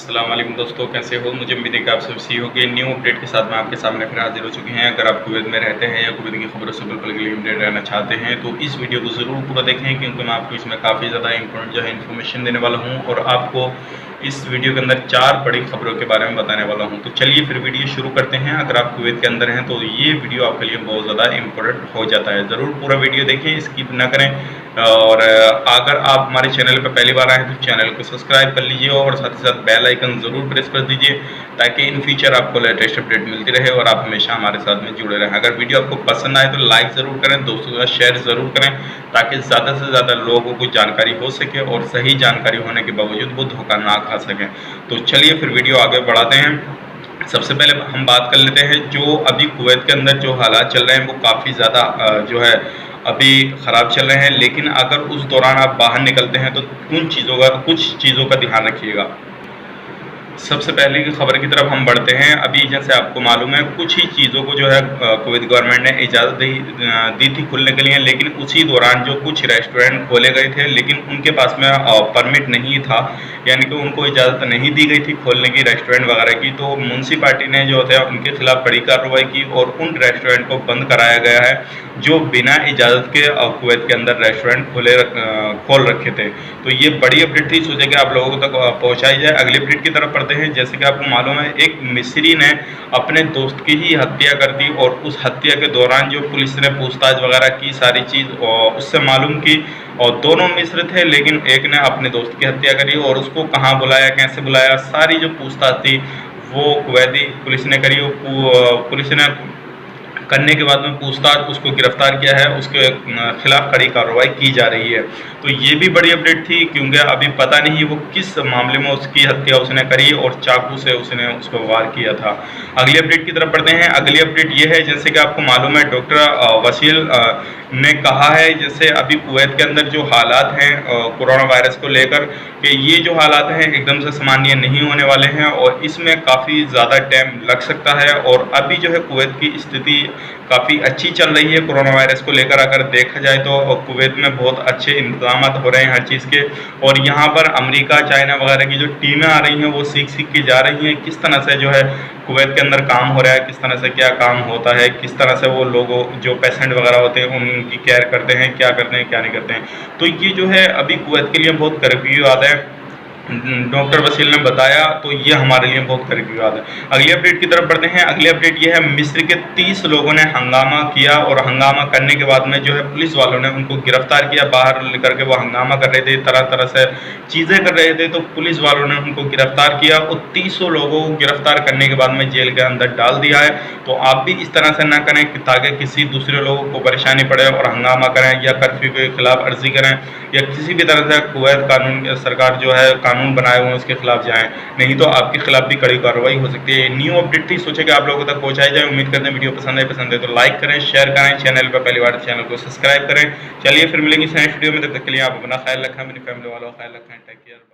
अस्सलाम वालेकुम दोस्तों, कैसे हो? मुझे उम्मीद है कि आप सब सही हो गए। न्यू अपडेट के साथ मैं आपके सामने फिर हाजिर हो चुके हैं। अगर आप कुवैत में रहते हैं या कुवैत की खबरों से बिल्कुल के लिए अपडेट रहना चाहते हैं तो इस वीडियो को ज़रूर पूरा देखें, क्योंकि मैं आपको इसमें काफ़ी ज़्यादा इंपॉर्टेंट जो है इन्फॉर्मेशन देने वाला हूँ और आपको इस वीडियो के अंदर 4 बड़ी खबरों के बारे में बताने वाला हूँ। तो चलिए फिर वीडियो शुरू करते हैं। अगर आप कुवैत के अंदर हैं तो ये वीडियो आपके लिए बहुत ज़्यादा इंपॉर्टेंट हो जाता है। ज़रूर पूरा वीडियो देखें, स्किप ना करें। और अगर आप हमारे चैनल पर पहली बार आए तो चैनल को सब्सक्राइब कर लीजिए और साथ ही साथ बेल आइकन ज़रूर प्रेस कर दीजिए, ताकि इन फ्यूचर आपको लेटेस्ट अपडेट मिलती रहे और आप हमेशा हमारे साथ में जुड़े रहें। अगर वीडियो आपको पसंद आए तो लाइक ज़रूर करें, दोस्तों के साथ शेयर ज़रूर करें, ताकि ज़्यादा से ज़्यादा लोगों को जानकारी हो सके और सही जानकारी होने के बावजूद वो धोखा ना खा सकें। तो चलिए फिर वीडियो आगे बढ़ाते हैं। सबसे पहले हम बात कर लेते हैं जो अभी कुवैत के अंदर जो हालात चल रहे हैं वो काफ़ी ज़्यादा जो है अभी ख़राब चल रहे हैं। लेकिन अगर उस दौरान आप बाहर निकलते हैं तो कुछ चीज़ों का ध्यान रखिएगा। सबसे पहले की खबर की तरफ हम बढ़ते हैं। अभी जैसे आपको मालूम है कुछ ही चीज़ों को जो है कुवैत गवर्नमेंट ने इजाज़त दी थी खुलने के लिए, लेकिन उसी दौरान जो कुछ रेस्टोरेंट खोले गए थे लेकिन उनके पास में परमिट नहीं था, यानी कि उनको इजाज़त नहीं दी गई थी खोलने की रेस्टोरेंट वगैरह की। तो म्यूनसिपालिटी ने जो है उनके खिलाफ बड़ी कार्रवाई की और उन रेस्टोरेंट को बंद कराया गया है जो बिना इजाज़त के कुवैत के अंदर रेस्टोरेंट खोल रखे थे। तो ये बड़ी अपडेट थी, सोचे कि आप लोगों तक पहुँचाई जाए। अगली अपडेट की तरफ पढ़ते हैं। जैसे कि आपको मालूम है एक मिस्री ने अपने दोस्त की ही हत्या कर दी और उस हत्या के दौरान जो पुलिस ने पूछताछ वगैरह की सारी चीज़ उससे मालूम की, और दोनों मिस्र थे लेकिन एक ने अपने दोस्त की हत्या करी और उसको कहाँ बुलाया, कैसे बुलाया, सारी जो पूछताछ थी वो कुवैती पुलिस ने करी। पुलिस ने करने के बाद में पूछताछ उसको गिरफ्तार किया है, उसके खिलाफ कड़ी कार्रवाई की जा रही है। तो ये भी बड़ी अपडेट थी, क्योंकि अभी पता नहीं वो किस मामले में उसकी हत्या उसने करी और चाकू से उसने उसको वार किया था। अगली अपडेट की तरफ बढ़ते हैं। अगली अपडेट ये है, जैसे कि आपको मालूम है डॉक्टर वसील ने कहा है जैसे अभी कुवैत के अंदर जो हालात हैं कोरोना वायरस को लेकर, कि ये जो हालात हैं एकदम से सामान्य नहीं होने वाले हैं और इसमें काफ़ी ज़्यादा टाइम लग सकता है। और अभी जो है कुवैत की स्थिति काफ़ी अच्छी चल रही है कोरोना वायरस को लेकर। अगर देखा जाए तो कुवैत में बहुत अच्छे इंतजाम हो रहे हैं हर चीज़ के, और यहाँ पर अमेरिका चाइना वगैरह की जो टीमें आ रही हैं वो सीख के जा रही हैं किस तरह से जो है कुवैत के अंदर काम हो रहा है, किस तरह से क्या काम होता है, किस तरह से वो लोगों जो पेशेंट वगैरह होते हैं उनकी केयर करते हैं, क्या करते हैं क्या नहीं करते हैं। तो ये जो है अभी कुवैत के लिए बहुत गर्व की बात है, डॉक्टर वसील ने बताया, तो ये हमारे लिए बहुत गर्व की बात है। अगली अपडेट की तरफ बढ़ते हैं। अगली अपडेट ये है, मिस्र के 30 लोगों ने हंगामा किया और हंगामा करने के बाद में जो है पुलिस वालों ने उनको गिरफ्तार किया। बाहर लेकर के वो हंगामा कर रहे थे, तरह तरह से चीज़ें कर रहे थे, तो पुलिस वालों ने उनको गिरफ्तार किया और 300 लोगों को गिरफ्तार करने के बाद में जेल के अंदर डाल दिया है। तो आप भी इस तरह से ना करें कि ताकि किसी दूसरे लोगों को परेशानी पड़े और हंगामा करें या कर्फ्यू के खिलाफ अर्जी करें या किसी भी तरह से कुवैत कानून सरकार जो है कानून बनाए हुए हैं उसके खिलाफ जाएं, नहीं तो आपके खिलाफ भी कड़ी कार्रवाई हो सकती है। न्यू अपडेट थी, सोचे कि आप लोगों तक पहुंचाई जाए। उम्मीद करते हैं वीडियो पसंद है तो लाइक करें, शेयर करें, चैनल पर पहली बार चैनल को सब्सक्राइब करें। चलिए फिर मिलेंगे नेक्स्ट वीडियो में, तब तक के लिए आप अपना ख्याल रखें, अपनी फैमिली वालों का ख्याल रखें। Take care.